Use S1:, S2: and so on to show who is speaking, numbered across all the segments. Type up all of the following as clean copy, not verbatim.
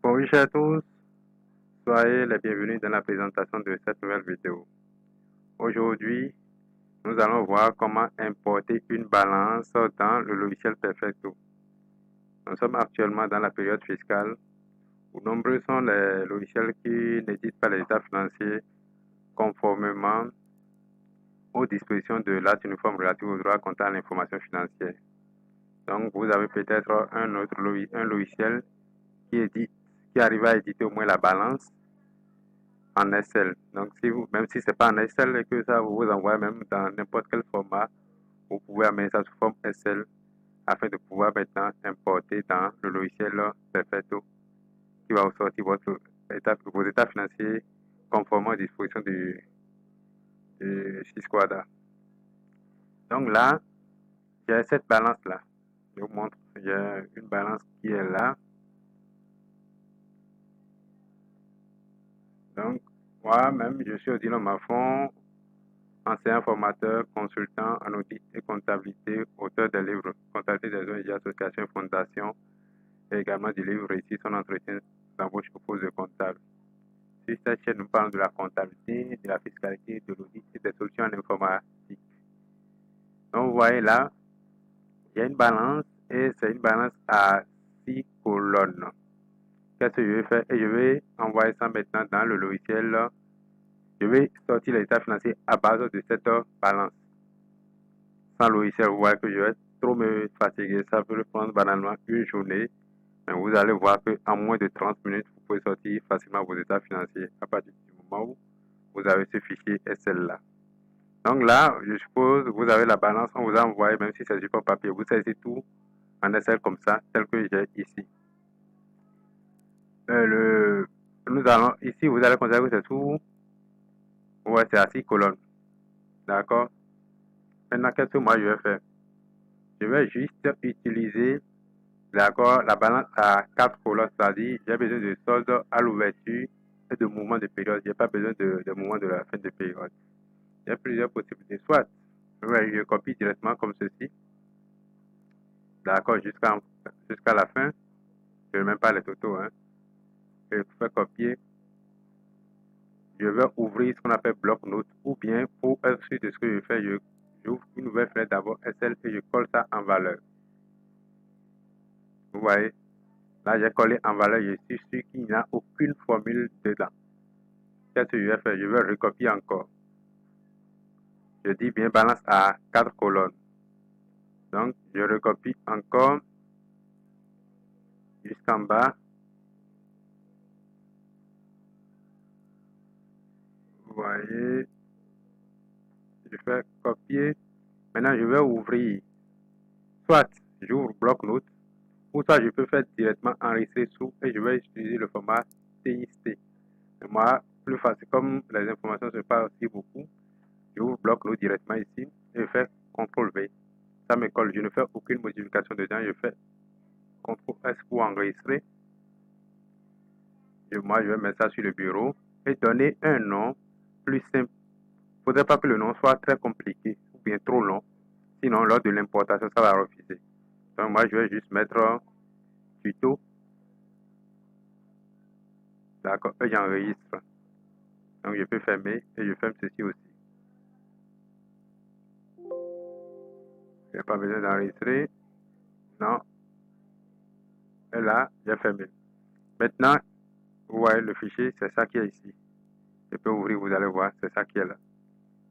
S1: Bonjour à tous, soyez les bienvenus dans la présentation de cette nouvelle vidéo. Aujourd'hui, nous allons voir comment importer une balance dans le logiciel Perfecto. Nous sommes actuellement dans la période fiscale où nombreux sont les logiciels qui n'éditent pas les états financiers conformément aux dispositions de l'acte uniforme relatif aux droits comptables et à l'information financière. Donc, vous avez peut-être un logiciel qui arrive à éditer au moins la balance en Excel. Donc, même si c'est pas en Excel et que ça vous envoie même dans n'importe quel format, vous pouvez amener ça sous forme Excel afin de pouvoir maintenant importer dans le logiciel Perfecto qui va vous sortir vos états financiers conformément aux dispositions du Sysquada. Donc là, j'ai cette balance-là. Je vous montre, j'ai une balance qui est là. Donc, moi-même, je suis Odilon Mafon, enseignant formateur, consultant en audit et comptabilité, auteur des livres Comptabilité des ONG, associations et fondations, et également du livre Réussir son entretien d'embauche au poste de comptable. Sur cette chaîne, nous parlons de la comptabilité, de la fiscalité, de l'audit et des solutions en informatique. Donc, vous voyez là, il y a une balance et c'est une balance à 6 colonnes. Qu'est-ce que je vais faire? Et je vais envoyer ça maintenant dans le logiciel. Je vais sortir l'état financier à base de cette balance. Sans logiciel, vous voyez que je vais trop me fatiguer. Ça peut prendre banalement une journée. Mais vous allez voir qu'en moins de 30 minutes, vous pouvez sortir facilement vos états financiers à partir du moment où vous avez ce fichier Excel-là. Donc là, je suppose que vous avez la balance, on vous a envoyé, même si c'est sur papier, vous saisissez tout en Excel comme ça, tel que j'ai ici. Nous allons, ici, vous allez considérer que c'est tout, ouais, c'est à 6 colonnes. D'accord? Maintenant, qu'est-ce que moi je vais faire? Je vais juste utiliser, d'accord, la balance à 4 colonnes, c'est-à-dire j'ai besoin de solde à l'ouverture et de mouvement de période. Je n'ai pas besoin de mouvement de la fin de période. Il y a plusieurs possibilités. Soit je copie directement comme ceci, d'accord, jusqu'à la fin. Je ne mets même pas les totaux. Hein. Je fais copier. Je vais ouvrir ce qu'on appelle bloc-notes ou bien pour être sûr de ce que je fais, j'ouvre une nouvelle fenêtre d'abord Excel et je colle ça en valeur. Vous voyez, là j'ai collé en valeur, je suis sûr qu'il n'y a aucune formule dedans. Qu'est-ce que je vais faire? Je vais recopier encore. Je dis bien balance à 4 colonnes. Donc je recopie encore jusqu'en bas. Vous voyez, je fais copier. Maintenant je vais ouvrir. Soit j'ouvre bloc-notes, ou soit je peux faire directement enregistrer sous et je vais utiliser le format TXT. Et moi, plus facile, comme les informations se passent aussi beaucoup, j'ouvre bloc-notes directement ici et je fais CTRL-V. Ça me colle, je ne fais aucune modification dedans, je fais CTRL-S pour enregistrer. Moi, je vais mettre ça sur le bureau et donner un nom plus simple. Il ne faudrait pas que le nom soit très compliqué ou bien trop long, sinon lors de l'importation, ça va refuser. Donc moi, je vais juste mettre tuto. D'accord, et j'enregistre. Donc je peux fermer et je ferme ceci aussi. Il n'y a pas besoin d'enregistrer. Non. Et là, j'ai fermé. Maintenant, vous voyez le fichier, c'est ça qui est ici. Je peux ouvrir, vous allez voir, c'est ça qui est là.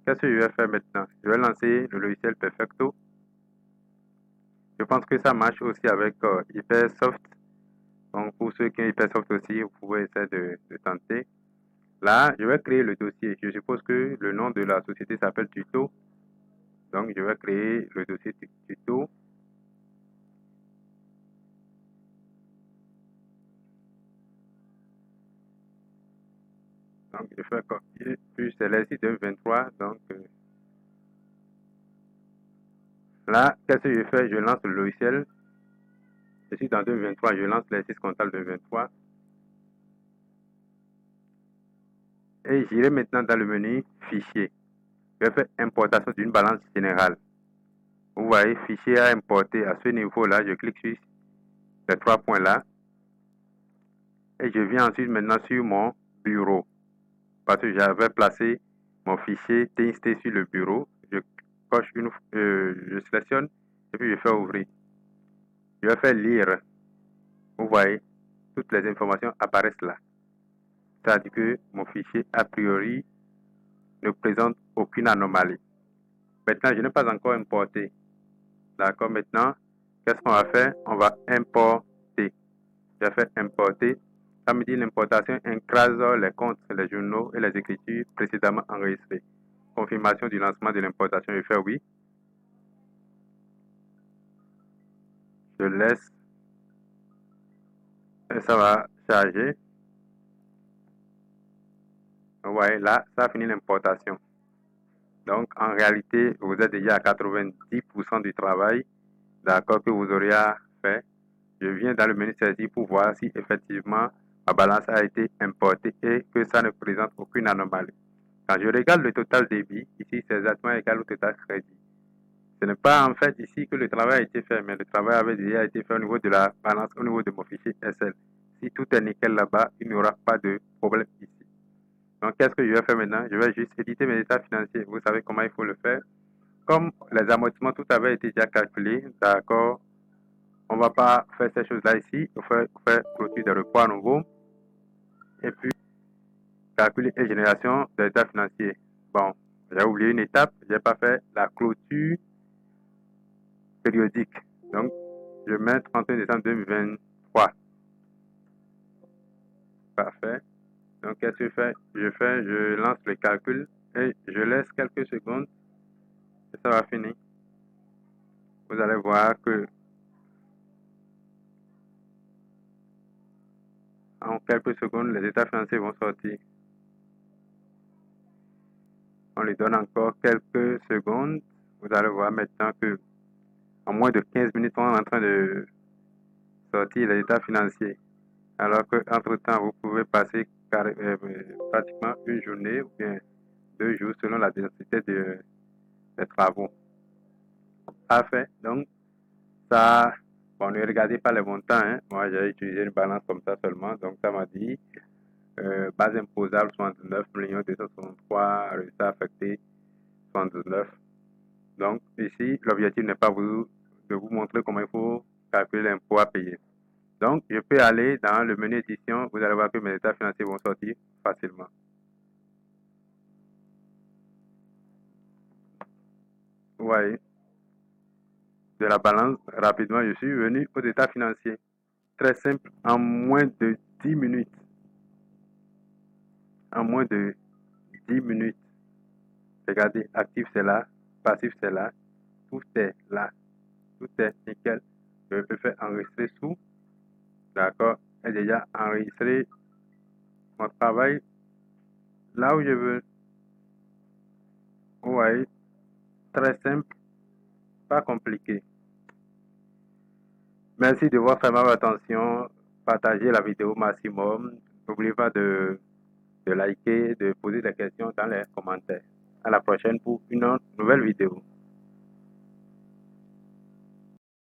S1: Qu'est-ce que je vais faire maintenant? Je vais lancer le logiciel Perfecto. Je pense que ça marche aussi avec Hypersoft. Donc pour ceux qui ont Hypersoft aussi, vous pouvez essayer de tenter. Là, je vais créer le dossier. Je suppose que le nom de la société s'appelle Tuto. Donc je vais créer le dossier Tuto. Donc je fais copier, puis c'est l'exercice 2023. Donc là, qu'est-ce que je fais? Je lance le logiciel. Je suis dans 2023, je lance l'exercice comptable 2023. Et j'irai maintenant dans le menu Fichier. Je vais faire importation d'une balance générale. Vous voyez, fichier à importer à ce niveau-là. Je clique sur les 3 points là. et je viens ensuite maintenant sur mon bureau. Parce que j'avais placé mon fichier TXT sur le bureau. Je coche je sélectionne et puis je fais ouvrir. Je vais faire lire. Vous voyez, toutes les informations apparaissent là. C'est-à-dire que mon fichier, a priori, ne présente aucune anomalie. Maintenant, je n'ai pas encore importé. D'accord, maintenant, qu'est-ce qu'on va faire? On va importer. Je vais faire importer. Ça me dit l'importation écrase les comptes, les journaux et les écritures précédemment enregistrées. Confirmation du lancement de l'importation. Je fais oui. Je laisse. Et ça va charger. Vous voyez, là, ça a fini l'importation. Donc, en réalité, vous êtes déjà à 90% du travail, d'accord, que vous auriez à faire. Je viens dans le menu saisir pour voir si effectivement ma balance a été importée et que ça ne présente aucune anomalie. Quand je regarde le total débit, ici c'est exactement égal au total crédit. Ce n'est pas en fait ici que le travail a été fait, mais le travail avait déjà été fait au niveau de la balance, au niveau de mon fichier SL. Si tout est nickel là-bas, il n'y aura pas de problème ici. Donc qu'est-ce que je vais faire maintenant? Je vais juste éditer mes états financiers. Vous savez comment il faut le faire. Comme les amortissements, tout avait été déjà calculé, d'accord, on ne va pas faire ces choses-là ici. On va faire clôture de repos à nouveau. Et puis, calculer et génération de l'état financier. Bon, j'ai oublié une étape. Je n'ai pas fait la clôture périodique. Donc, je mets 31 décembre 2023. Parfait. Donc, qu'est-ce que je fais? Je lance le calcul et je laisse quelques secondes et ça va finir. Vous allez voir que en quelques secondes, les états financiers vont sortir. On lui donne encore quelques secondes. Vous allez voir maintenant que en moins de 15 minutes, on est en train de sortir les états financiers. Alors qu'entre-temps, vous pouvez passer pratiquement une journée ou bien 2 jours selon la densité des travaux. Parfait. Donc, ça, bon, ne regardez pas les montants. Hein. Moi, j'ai utilisé une balance comme ça seulement. Donc, ça m'a dit base imposable 69 263, résultat affecté 79. Donc, ici, l'objectif n'est pas de vous montrer comment il faut calculer l'impôt à payer. Donc, je peux aller dans le menu édition. Vous allez voir que mes états financiers vont sortir facilement. Vous voyez, de la balance, rapidement, je suis venu aux états financiers. Très simple, en moins de 10 minutes. En moins de 10 minutes. Regardez, actif c'est là, passif c'est là, tout est là. Tout est nickel. Je peux faire enregistrer sous. D'accord, et déjà enregistré mon travail là où je veux. Vous voyez, très simple, pas compliqué. Merci de votre aimable attention. Partagez la vidéo maximum. N'oubliez pas de liker, de poser des questions dans les commentaires. À la prochaine pour une nouvelle vidéo.